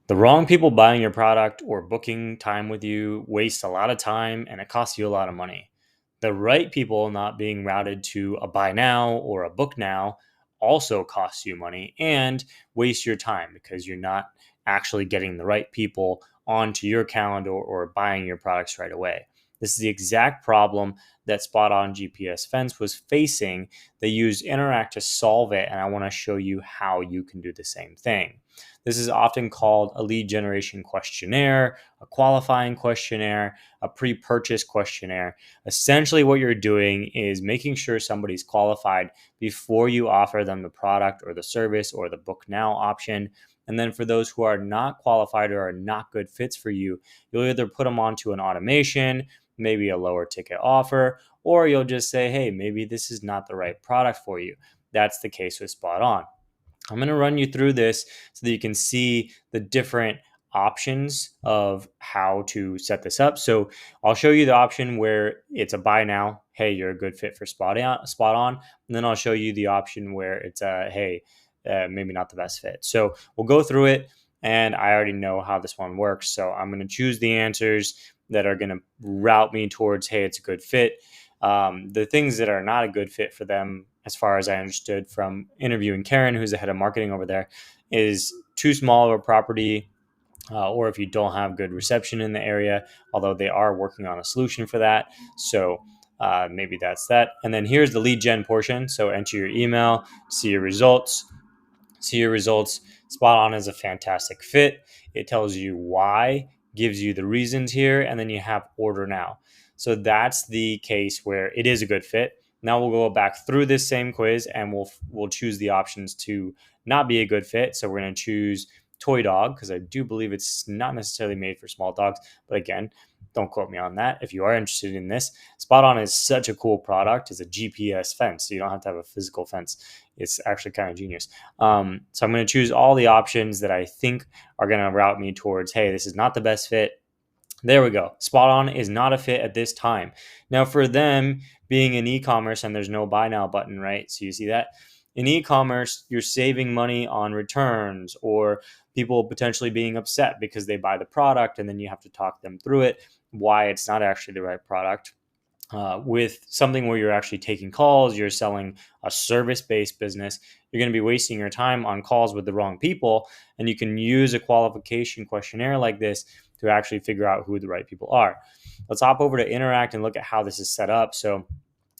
The wrong people buying your product or booking time with you waste a lot of time and it costs you a lot of money. The right people not being routed to a buy now or a book now also costs you money and waste your time because you're not actually getting the right people onto your calendar or buying your products right away. This is the exact problem that Spot On GPS Fence was facing. They used Interact to solve it, and I want to show you how you can do the same thing. This is often called a lead generation questionnaire, a qualifying questionnaire, a pre purchase questionnaire. Essentially, what you're doing is making sure somebody's qualified before you offer them the product or the service or the book now option. And then for those who are not qualified or are not good fits for you, you'll either put them onto an automation, maybe a lower ticket offer, or you'll just say, hey, maybe this is not the right product for you. That's the case with Spot On. I'm going to run you through this so that you can see the different options of how to set this up. So I'll show you the option where it's a buy now. Hey, you're a good fit for Spot On. And then I'll show you the option where it's a, hey, maybe not the best fit. So we'll go through it, and I already know how this one works. So I'm going to choose the answers that are going to route me towards, hey, it's a good fit. The things that are not a good fit for them, as far as I understood from interviewing Karen, who's the head of marketing over there, is too small of a property, or if you don't have good reception in the area, although they are working on a solution for that. So maybe that's that. And then here's the lead gen portion. So enter your email, see your results. Spot On is a fantastic fit. It tells you why, gives you the reasons here, and then you have order now. So that's the case where it is a good fit. Now we'll go back through this same quiz and we'll choose the options to not be a good fit. So we're going to choose toy dog because I do believe it's not necessarily made for small dogs, but again, don't quote me on that. If you are interested in this, Spot On is such a cool product. It's a GPS fence, so you don't have to have a physical fence. It's actually kind of genius. So I'm going to choose all the options that I think are going to route me towards, hey, this is not the best fit. There we go. Spot On is not a fit at this time. Now, for them being in e-commerce and there's no buy now button, right? So you see that in e-commerce, you're saving money on returns or people potentially being upset because they buy the product and then you have to talk them through it, why it's not actually the right product. With something where you're actually taking calls, you're selling a service-based business, you're going to be wasting your time on calls with the wrong people. And you can use a qualification questionnaire like this to actually figure out who the right people are. Let's hop over to Interact and look at how this is set up. So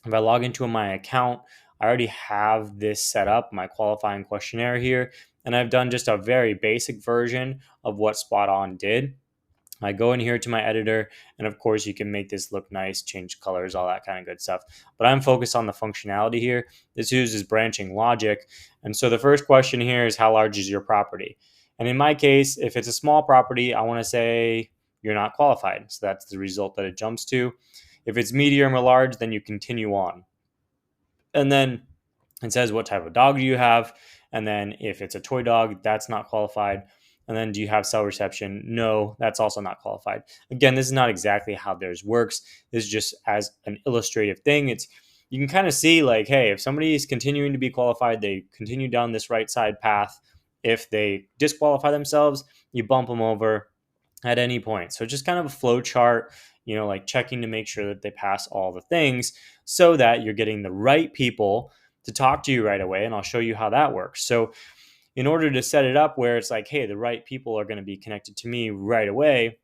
if I log into my account, I already have this set up, my qualifying questionnaire here, and I've done just a very basic version of what Spot On did. I go in here to my editor, and of course you can make this look nice, change colors, all that kind of good stuff. But I'm focused on the functionality here. This uses branching logic. And so the first question here is, how large is your property? And in my case, if it's a small property, I want to say you're not qualified. So that's the result that it jumps to. If it's medium or large, then you continue on. And then it says, what type of dog do you have? And then if it's a toy dog, that's not qualified. And then do you have cell reception? No, that's also not qualified. Again, this is not exactly how theirs works. This is just as an illustrative thing. It's, you can kind of see like, hey, if somebody is continuing to be qualified, they continue down this right side path. If they disqualify themselves, you bump them over at any point. So just kind of a flow chart, like checking to make sure that they pass all the things so that you're getting the right people to talk to you right away. And I'll show you how that works. So in order to set it up where it's like, hey, the right people are going to be connected to me right away,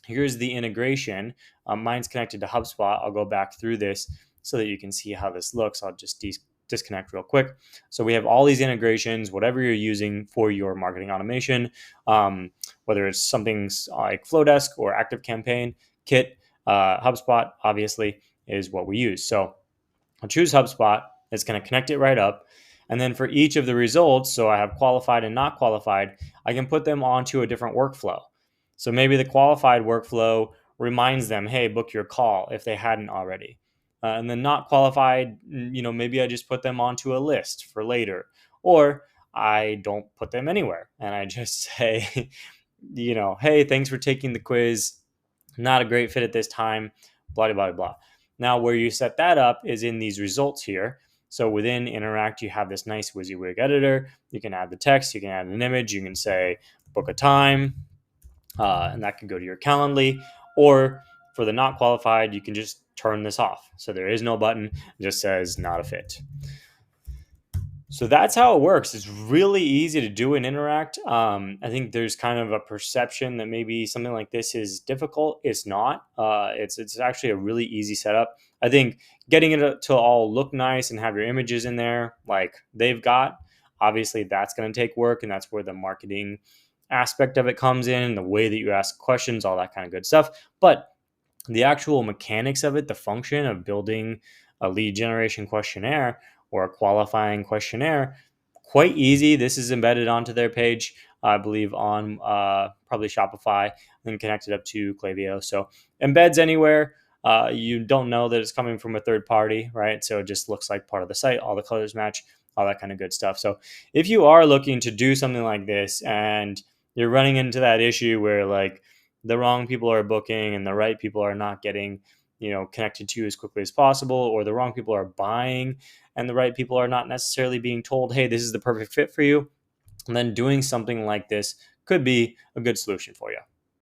here's the integration. Mine's connected to HubSpot. I'll go back through this so that you can see how this looks. I'll just disconnect real quick. So we have all these integrations, whatever you're using for your marketing automation, whether it's something like Flowdesk or ActiveCampaign, Kit, HubSpot obviously is what we use. So I'll choose HubSpot. It's going to connect it right up. And then for each of the results, so I have qualified and not qualified, I can put them onto a different workflow. So maybe the qualified workflow reminds them, hey, book your call if they hadn't already. And then not qualified, maybe I just put them onto a list for later. Or I don't put them anywhere. And I just say, hey, thanks for taking the quiz. Not a great fit at this time, blah, blah, blah. Now, where you set that up is in these results here. So within Interact, you have this nice WYSIWYG editor. You can add the text, you can add an image, you can say book a time, and that can go to your Calendly. Or for the not qualified, you can just turn this off. So there is no button, it just says not a fit. So that's how it works. It's really easy to do and interact. I think there's kind of a perception that maybe something like this is difficult. It's not. It's actually a really easy setup. I think getting it to all look nice and have your images in there like they've got, obviously that's going to take work, and that's where the marketing aspect of it comes in, the way that you ask questions, all that kind of good stuff. But the actual mechanics of it, the function of building a lead generation questionnaire or a qualifying questionnaire, quite easy. This is embedded onto their page, I believe, on probably Shopify, then connected up to Klaviyo. So embeds anywhere. You don't know that it's coming from a third party, right? So it just looks like part of the site. All the colors match, all that kind of good stuff. So if you are looking to do something like this and you're running into that issue where like the wrong people are booking and the right people are not getting, connected to you as quickly as possible, or the wrong people are buying and the right people are not necessarily being told, hey, this is the perfect fit for you, and then doing something like this could be a good solution for you.